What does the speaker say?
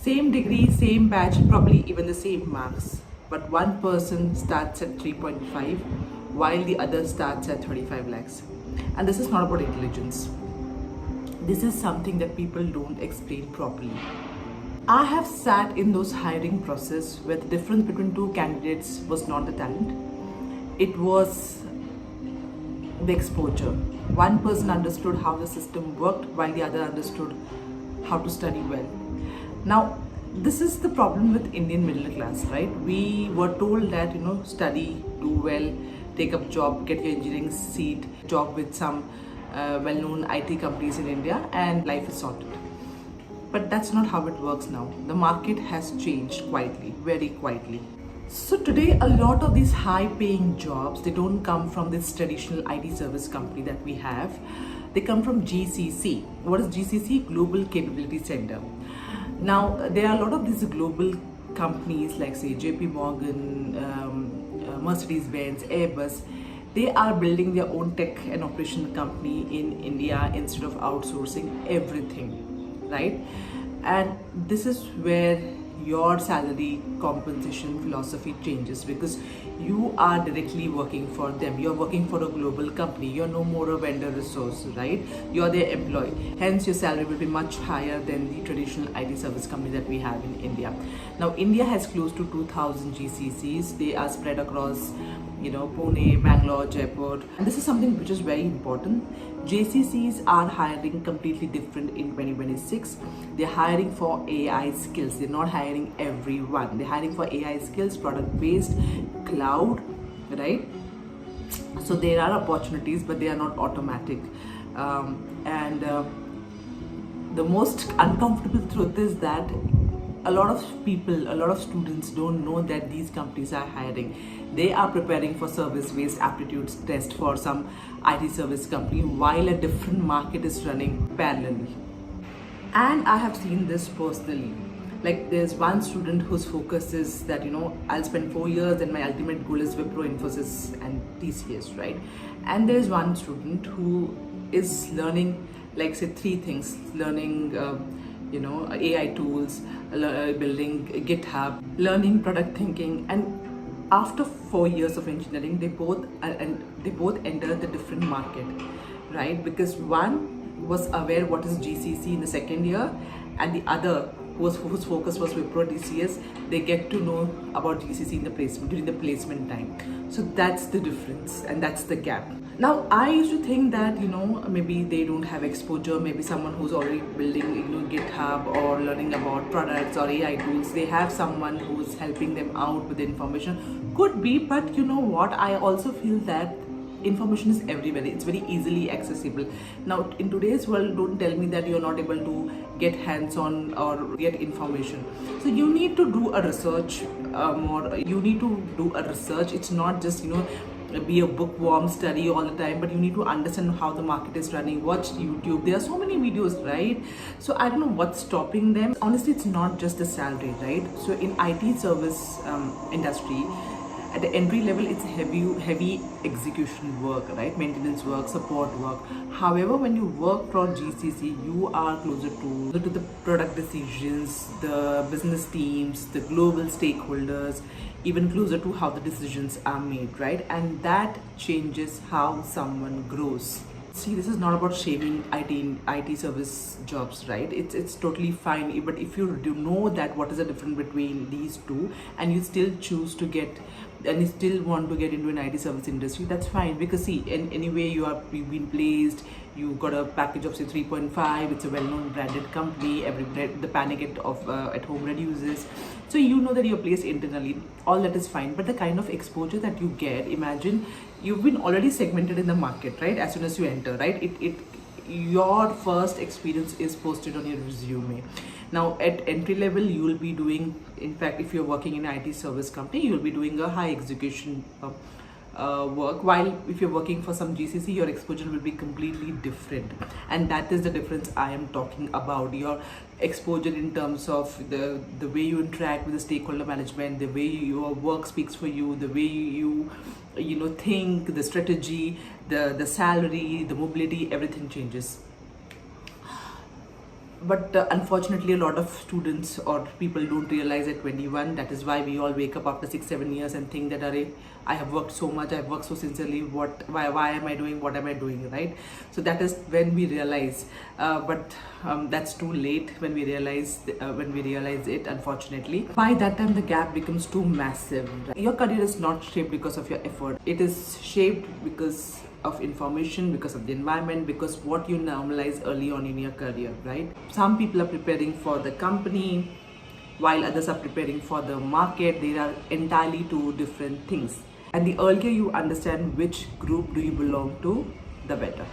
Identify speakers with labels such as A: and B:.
A: Same degree, same batch, probably even the same marks. But one person starts at 3.5 while the other starts at 35 lakhs. And this is not about intelligence. This is something that people don't explain properly. I have sat in those hiring process where the difference between two candidates was not the talent. It was the exposure. One person understood how the system worked while the other understood how to study well. Now, this is the problem with Indian middle class, right? We were told that, study, do well, take up job, get your engineering seat, job with some well-known IT companies in India, and life is sorted. But that's not how it works now. The market has changed quietly, very quietly. So today, a lot of these high-paying jobs, they don't come from this traditional IT service company that we have. They come from GCC. What is GCC? Global Capability Center. Now, there are a lot of these global companies like say JP Morgan, Mercedes-Benz, Airbus. They are building their own tech and operation company in India instead of outsourcing everything, right? And this is where your salary compensation philosophy changes, because you are directly working for them. You're working for a global company. You're no more a vendor resource, right? You're their employee. Hence, your salary will be much higher than the traditional IT service company that we have in India. Now, India has close to 2,000 GCCs. They are spread across, Pune, Bangalore, Jaipur. And this is something which is very important. JCCs are hiring completely different in 2026. They're hiring for AI skills. They're not hiring everyone. They're hiring for AI skills, product-based, cloud, right? So there are opportunities, but they are not automatic. The most uncomfortable truth is that a lot of people, a lot of students don't know that these companies are hiring. They are preparing for service-based aptitude test for some IT service company while a different market is running parallelly. And I have seen this personally. Like there's one student whose focus is that, I'll spend 4 years and my ultimate goal is Wipro, Infosys and TCS, right? And there's one student who is learning, like say 3 things, learning AI tools, building GitHub, learning product thinking, and after 4 years of engineering, they both entered the different market, right? Because one was aware what is GCC in the second year, and the other whose focus was Wipro TCS, they get to know about GCC in the placement during the placement time. So that's the difference, and that's the gap. Now, I used to think that, maybe they don't have exposure, maybe someone who's already building, GitHub or learning about products or AI tools, they have someone who's helping them out with the information. Could be, but you know what? I also feel that information is everywhere. It's very easily accessible. Now, in today's world, don't tell me that you're not able to get hands-on or get information. So you need to do a research more. You need to do a research. It's not just, be a bookworm, study all the time, but you need to understand how the market is running. Watch YouTube. There are so many videos, right? So I don't know what's stopping them. Honestly, it's not just the salary, right? So in IT service industry, at the entry level, it's heavy execution work, right? Maintenance work, support work. However, when you work for GCC, you are closer to the product decisions, the business teams, the global stakeholders, even closer to how the decisions are made, right? And that changes how someone grows. See, this is not about shaming IT service jobs, right? It's totally fine. But if you do know that what is the difference between these two, and you still choose to get, and you still want to get into an IT service industry, that's fine. Because see, anyway, you've been placed, you got a package of say 3.5. It's a well-known branded company. The panic at home reduces. So you know that you're placed internally. All that is fine. But the kind of exposure that you get, imagine you've been already segmented in the market, right? As soon as you enter, right? Your first experience is posted on your resume. Now at entry level, you will be doing, in fact, if you're working in an IT service company, you'll be doing a high execution work, while if you're working for some GCC, your exposure will be completely different. And that is the difference I am talking about. Your exposure in terms of the way you interact with the stakeholder management, the way your work speaks for you, the way you think, the strategy, the salary, the mobility, everything changes. but unfortunately a lot of students or people don't realize at 21. That is why we all wake up after 6-7 years and think that, Array, I have worked so much, I've worked so sincerely, why am I doing what am I doing, right? So that is when we realize, but that's too late when we realize it, unfortunately. By that time the gap becomes too massive, right? Your career is not shaped because of your effort, it is shaped because of information, because of the environment, because what you normalize early on in your career, right? Some people are preparing for the company while others are preparing for the market. They are entirely two different things, and the earlier you understand which group do you belong to, the better.